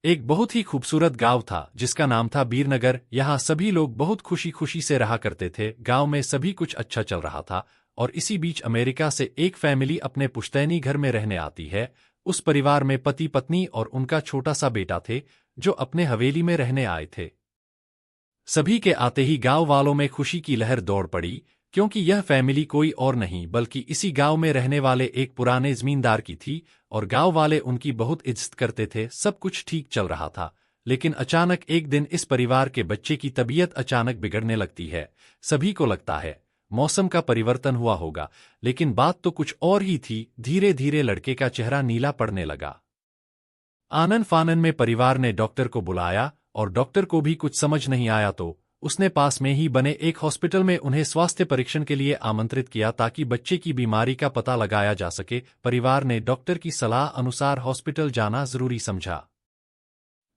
एक बहुत ही खूबसूरत गांव था जिसका नाम था बीरनगर। यहाँ सभी लोग बहुत खुशी खुशी से रहा करते थे। गांव में सभी कुछ अच्छा चल रहा था और इसी बीच अमेरिका से एक फैमिली अपने पुश्तैनी घर में रहने आती है। उस परिवार में पति पत्नी और उनका छोटा सा बेटा थे जो अपने हवेली में रहने आए थे। सभी के आते ही गांव वालों में खुशी की लहर दौड़ पड़ी, क्योंकि यह फैमिली कोई और नहीं बल्कि इसी गांव में रहने वाले एक पुराने जमींदार की थी और गांव वाले उनकी बहुत इज्जत करते थे। सब कुछ ठीक चल रहा था, लेकिन अचानक एक दिन इस परिवार के बच्चे की तबीयत अचानक बिगड़ने लगती है। सभी को लगता है मौसम का परिवर्तन हुआ होगा, लेकिन बात तो कुछ और ही थी। धीरे धीरे लड़के का चेहरा नीला पड़ने लगा। आनन फानन में परिवार ने डॉक्टर को बुलाया और डॉक्टर को भी कुछ समझ नहीं आया तो उसने पास में ही बने एक हॉस्पिटल में उन्हें स्वास्थ्य परीक्षण के लिए आमंत्रित किया ताकि बच्चे की बीमारी का पता लगाया जा सके। परिवार ने डॉक्टर की सलाह अनुसार हॉस्पिटल जाना जरूरी समझा।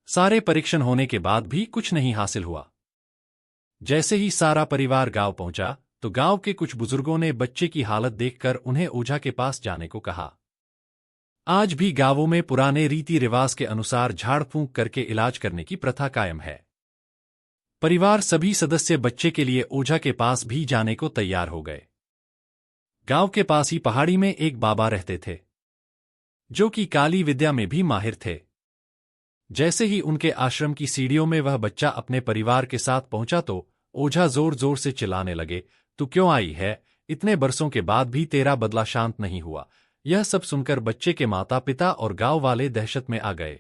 सारे परीक्षण होने के बाद भी कुछ नहीं हासिल हुआ। जैसे ही सारा परिवार गांव पहुंचा तो गांव के कुछ बुजुर्गों ने बच्चे की हालत देखकर उन्हें ओझा के पास जाने को कहा। आज भी गांवों में पुराने रीति रिवाज के अनुसार झाड़ फूंक करके इलाज करने की प्रथा कायम है। परिवार सभी सदस्य बच्चे के लिए ओझा के पास भी जाने को तैयार हो गए। गांव के पास ही पहाड़ी में एक बाबा रहते थे जो कि काली विद्या में भी माहिर थे। जैसे ही उनके आश्रम की सीढ़ियों में वह बच्चा अपने परिवार के साथ पहुंचा तो ओझा जोर जोर से चिल्लाने लगे, तू क्यों आई है? इतने बरसों के बाद भी तेरा बदला शांत नहीं हुआ। यह सब सुनकर बच्चे के माता पिता और गांव वाले दहशत में आ गए।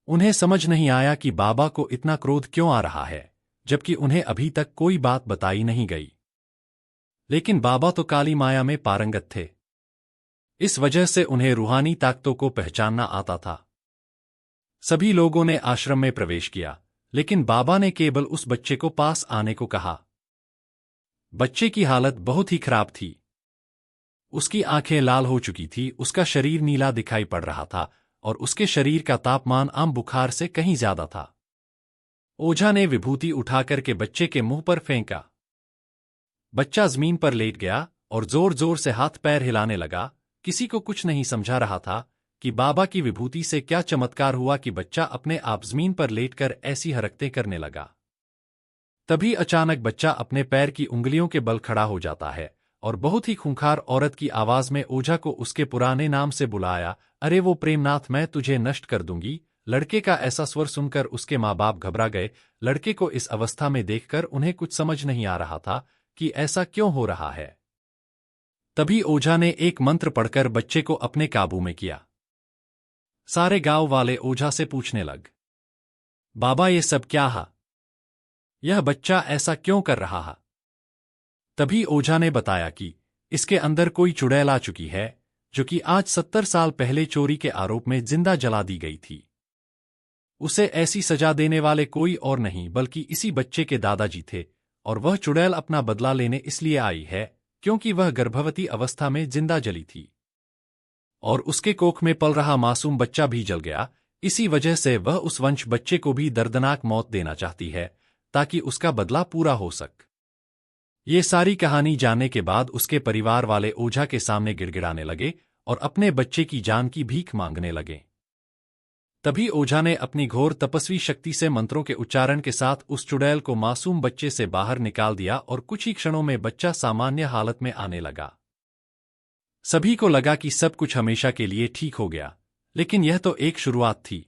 उन्हें समझ नहीं आया कि बाबा को इतना क्रोध क्यों आ रहा है, जबकि उन्हें अभी तक कोई बात बताई नहीं गई। लेकिन बाबा तो काली माया में पारंगत थे, इस वजह से उन्हें रूहानी ताकतों को पहचानना आता था। सभी लोगों ने आश्रम में प्रवेश किया, लेकिन बाबा ने केवल उस बच्चे को पास आने को कहा। बच्चे की हालत बहुत ही खराब थी। उसकी आंखें लाल हो चुकी थी, उसका शरीर नीला दिखाई पड़ रहा था और उसके शरीर का तापमान आम बुखार से कहीं ज्यादा था। ओझा ने विभूति उठाकर के बच्चे के मुंह पर फेंका। बच्चा जमीन पर लेट गया और जोर जोर से हाथ पैर हिलाने लगा। किसी को कुछ नहीं समझा रहा था कि बाबा की विभूति से क्या चमत्कार हुआ कि बच्चा अपने आप जमीन पर लेटकर ऐसी हरकतें करने लगा। तभी अचानक बच्चा अपने पैर की उंगलियों के बल खड़ा हो जाता है और बहुत ही खूंखार औरत की आवाज में ओझा को उसके पुराने नाम से बुलाया। अरे वो प्रेमनाथ, मैं तुझे नष्ट कर दूंगी। लड़के का ऐसा स्वर सुनकर उसके माँ बाप घबरा गए। लड़के को इस अवस्था में देखकर उन्हें कुछ समझ नहीं आ रहा था कि ऐसा क्यों हो रहा है। तभी ओझा ने एक मंत्र पढ़कर बच्चे को अपने काबू में किया। सारे गांव वाले ओझा से पूछने लग, बाबा ये सब क्या है? यह बच्चा ऐसा क्यों कर रहा है? तभी ओझा ने बताया कि इसके अंदर कोई चुड़ैल आ चुकी है जो कि आज 70 साल पहले चोरी के आरोप में जिंदा जला दी गई थी। उसे ऐसी सजा देने वाले कोई और नहीं बल्कि इसी बच्चे के दादाजी थे और वह चुड़ैल अपना बदला लेने इसलिए आई है क्योंकि वह गर्भवती अवस्था में जिंदा जली थी और उसके कोख में पल रहा मासूम बच्चा भी जल गया। इसी वजह से वह उस वंश बच्चे को भी दर्दनाक मौत देना चाहती है ताकि उसका बदला पूरा हो सके। ये सारी कहानी जानने के बाद उसके परिवार वाले ओझा के सामने गिड़गिड़ाने लगे और अपने बच्चे की जान की भीख मांगने लगे। तभी ओझा ने अपनी घोर तपस्वी शक्ति से मंत्रों के उच्चारण के साथ उस चुड़ैल को मासूम बच्चे से बाहर निकाल दिया और कुछ ही क्षणों में बच्चा सामान्य हालत में आने लगा। सभी को लगा कि सब कुछ हमेशा के लिए ठीक हो गया, लेकिन यह तो एक शुरुआत थी।